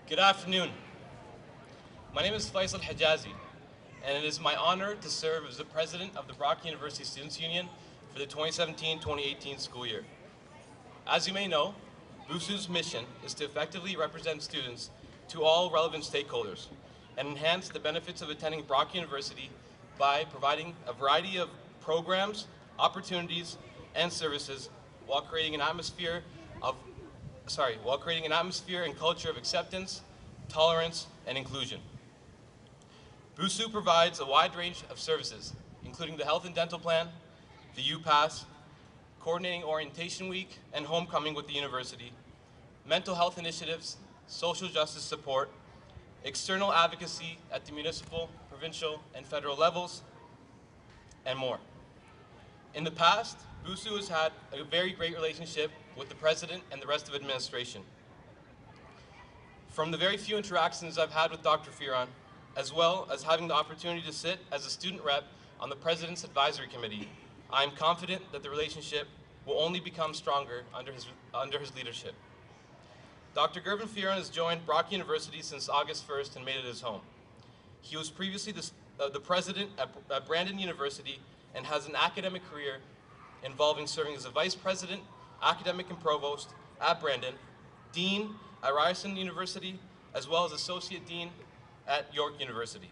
Good afternoon. My name is Faisal Hijazi, and it is my honor to serve as the president of the Brock University Students' Union for the 2017-2018 school year. As you may know, BUSU's mission is to effectively represent students to all relevant stakeholders and enhance the benefits of attending Brock University by providing a variety of programs, opportunities, and services while creating an atmosphere and culture of acceptance, tolerance, and inclusion. BUSU provides a wide range of services, including the Health and Dental Plan, the U-Pass, coordinating Orientation Week and Homecoming with the university, mental health initiatives, social justice support, external advocacy at the municipal, provincial, and federal levels, and more. In the past, BUSU has had a very great relationship with the president and the rest of administration. From the very few interactions I've had with Dr. Fearon, as well as having the opportunity to sit as a student rep on the President's Advisory Committee, I am confident that the relationship will only become stronger under his leadership. Dr. Gervan Fearon has joined Brock University since August 1st and made it his home. He was previously the president at Brandon University and has an academic career involving serving as a vice president, academic and provost at Brandon, dean at Ryerson University, as well as associate dean at York University.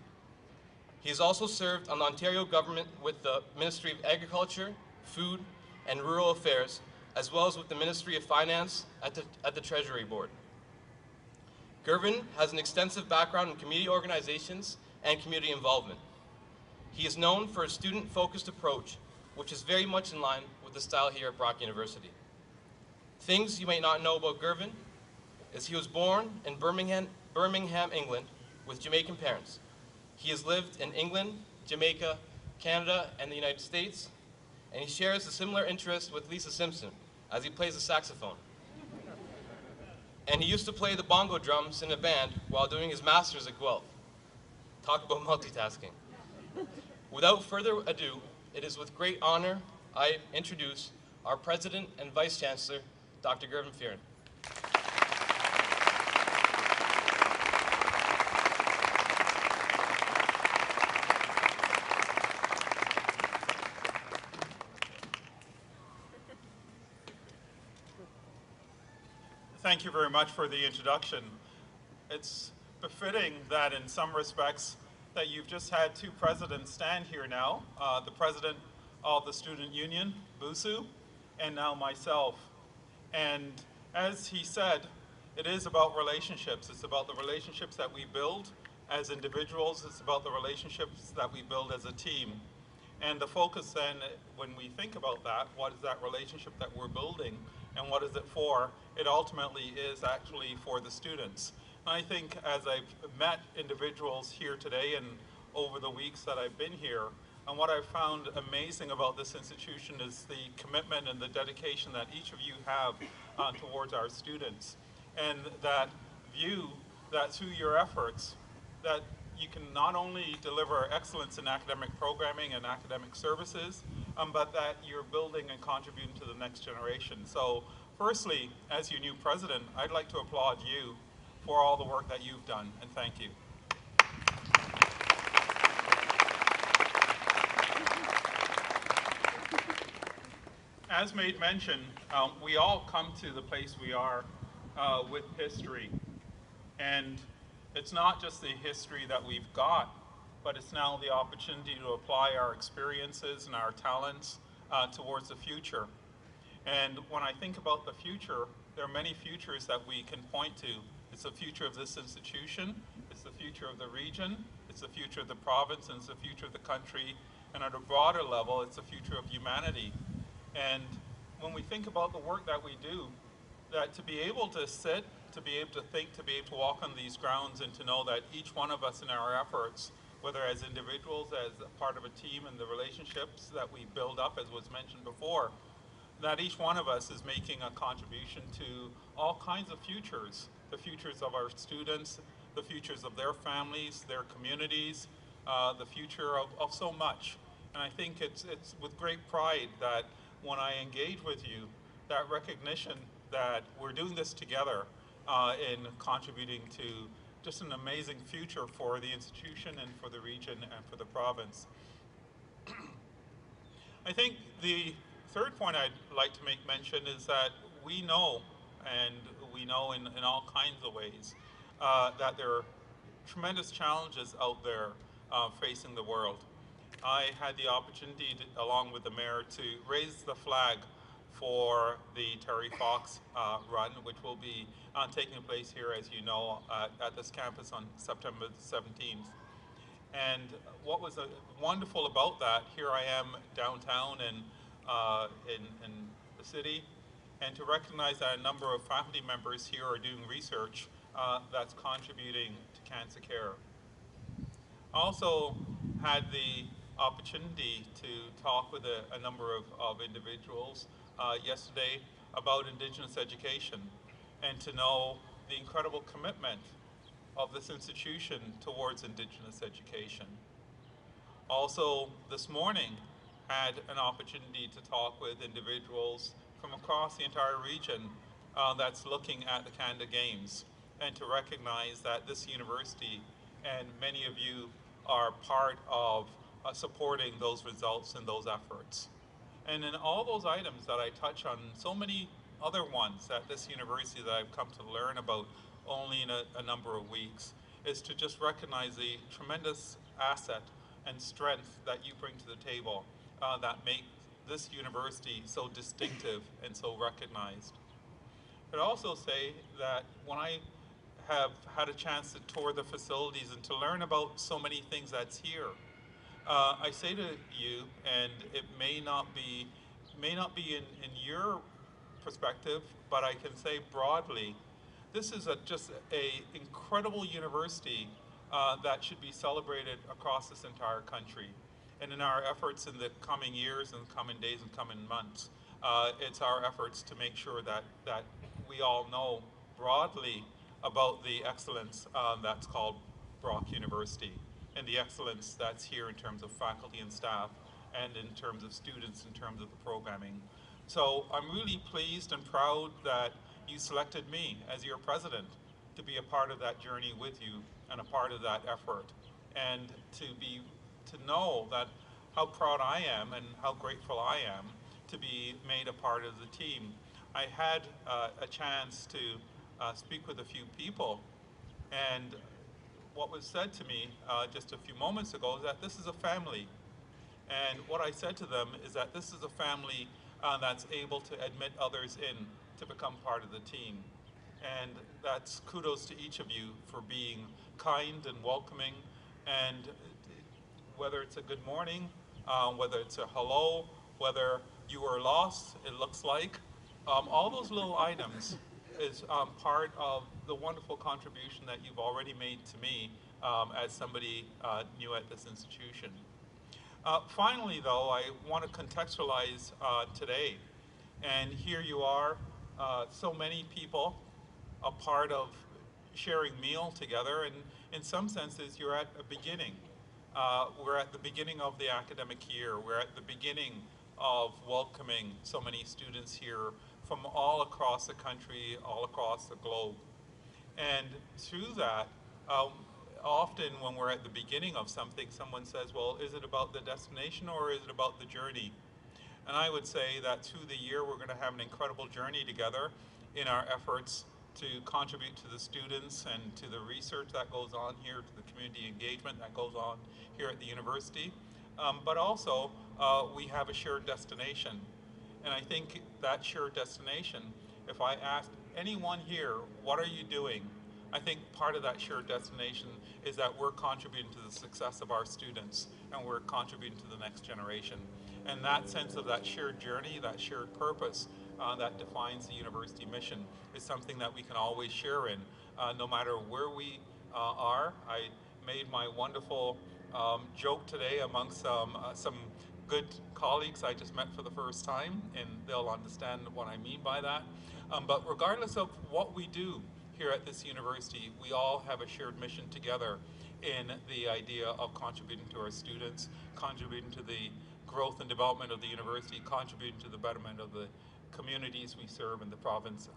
He has also served on the Ontario government with the Ministry of Agriculture, Food, and Rural Affairs, as well as with the Ministry of Finance at the Treasury Board. Gervan has an extensive background in community organizations and community involvement. He is known for a student-focused approach, which is very much in line with the style here at Brock University. Things you may not know about Gervan is he was born in Birmingham, England, with Jamaican parents. He has lived in England, Jamaica, Canada, and the United States, and he shares a similar interest with Lisa Simpson, as he plays the saxophone. And he used to play the bongo drums in a band while doing his master's at Guelph. Talk about multitasking. Without further ado, it is with great honor I introduce our President and Vice Chancellor, Dr. Gervan Fearon. Thank you very much for the introduction. It's befitting that in some respects that you've just had two presidents stand here now, the president of the Student Union, BUSU, and now myself. And as he said, it is about relationships. It's about the relationships that we build as individuals. It's about the relationships that we build as a team. And the focus then, when we think about that, what is that relationship that we're building and what is it for? It ultimately is actually for the students. And I think as I've met individuals here today and over the weeks that I've been here, and what I've found amazing about this institution is the commitment and the dedication that each of you have towards our students. And that view that through your efforts, that you can not only deliver excellence in academic programming and academic services, but that you're building and contributing to the next generation. So firstly, as your new president, I'd like to applaud you for all the work that you've done, and thank you. As made mention, we all come to the place we are with history. And it's not just the history that we've got, but it's now the opportunity to apply our experiences and our talents towards the future. And when I think about the future, there are many futures that we can point to. It's the future of this institution, it's the future of the region, it's the future of the province, and it's the future of the country. And at a broader level, it's the future of humanity. And when we think about the work that we do, that to be able to sit, to be able to think, to be able to walk on these grounds and to know that each one of us in our efforts, whether as individuals, as a part of a team, and the relationships that we build up, as was mentioned before, that each one of us is making a contribution to all kinds of futures, the futures of our students, the futures of their families, their communities, the future of so much. And I think it's with great pride that when I engage with you, that recognition that we're doing this together, in contributing to just an amazing future for the institution and for the region and for the province. I think the third point I'd like to make mention is that we know, and we know in all kinds of ways, that there are tremendous challenges out there facing the world. I had the opportunity, along with the mayor, to raise the flag for the Terry Fox run, which will be taking place here, as you know, at this campus on September 17th. And what was wonderful about that, here I am downtown in the city, and to recognize that a number of faculty members here are doing research that's contributing to cancer care. I also had the opportunity to talk with a number of individuals yesterday about Indigenous education, and to know the incredible commitment of this institution towards Indigenous education. Also, this morning, had an opportunity to talk with individuals from across the entire region that's looking at the Canada Games, and to recognize that this university and many of you are part of supporting those results and those efforts. And in all those items that I touch on, so many other ones at this university that I've come to learn about only in a number of weeks, is to just recognize the tremendous asset and strength that you bring to the table that make this university so distinctive and so recognized. I'd also say that when I have had a chance to tour the facilities and to learn about so many things that's here, I say to you, and it may not be in your perspective, but I can say broadly, this is just a incredible university that should be celebrated across this entire country. And in our efforts in the coming years and coming days and coming months, it's our efforts to make sure that we all know broadly about the excellence that's called Brock University, and the excellence that's here in terms of faculty and staff, and in terms of students, in terms of the programming. So I'm really pleased and proud that you selected me as your president to be a part of that journey with you and a part of that effort, and to know that how proud I am and how grateful I am to be made a part of the team. I had a chance to speak with a few people, and what was said to me just a few moments ago is that this is a family. And what I said to them is that this is a family that's able to admit others in to become part of the team. And that's kudos to each of you for being kind and welcoming, and whether it's a good morning, whether it's a hello, whether you were lost, it looks like, all those little items is part of the wonderful contribution that you've already made to me as somebody new at this institution. Finally, though, I want to contextualize today, and here you are, so many people, a part of sharing meal together, and in some senses you're at a beginning. We're at the beginning of the academic year. We're at the beginning of welcoming so many students here from all across the country, all across the globe. And through that, often when we're at the beginning of something, someone says, well, is it about the destination or is it about the journey? And I would say that through the year, we're going to have an incredible journey together in our efforts to contribute to the students and to the research that goes on here, to the community engagement that goes on here at the university. But also, we have a shared destination. And I think that shared destination, if I asked anyone here, what are you doing? I think part of that shared destination is that we're contributing to the success of our students, and we're contributing to the next generation. And that sense of that shared journey, that shared purpose that defines the university mission is something that we can always share in, no matter where we are. I made my wonderful joke today amongst some good colleagues I just met for the first time, and they'll understand what I mean by that. But regardless of what we do here at this university, we all have a shared mission together in the idea of contributing to our students, contributing to the growth and development of the university, contributing to the betterment of the communities we serve in the province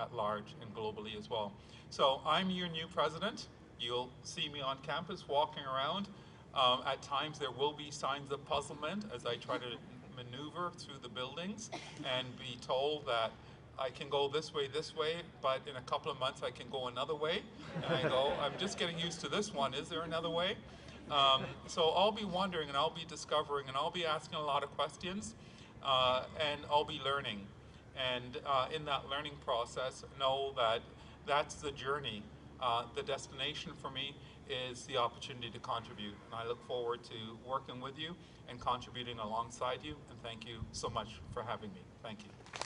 at large and globally as well. So I'm your new president. You'll see me on campus walking around. At times there will be signs of puzzlement as I try to maneuver through the buildings and be told that I can go this way, but in a couple of months I can go another way. And I go, I'm just getting used to this one. Is there another way? So I'll be wondering and I'll be discovering and I'll be asking a lot of questions and I'll be learning. And in that learning process, know that that's the journey. The destination for me is the opportunity to contribute. And I look forward to working with you and contributing alongside you. And thank you so much for having me. Thank you.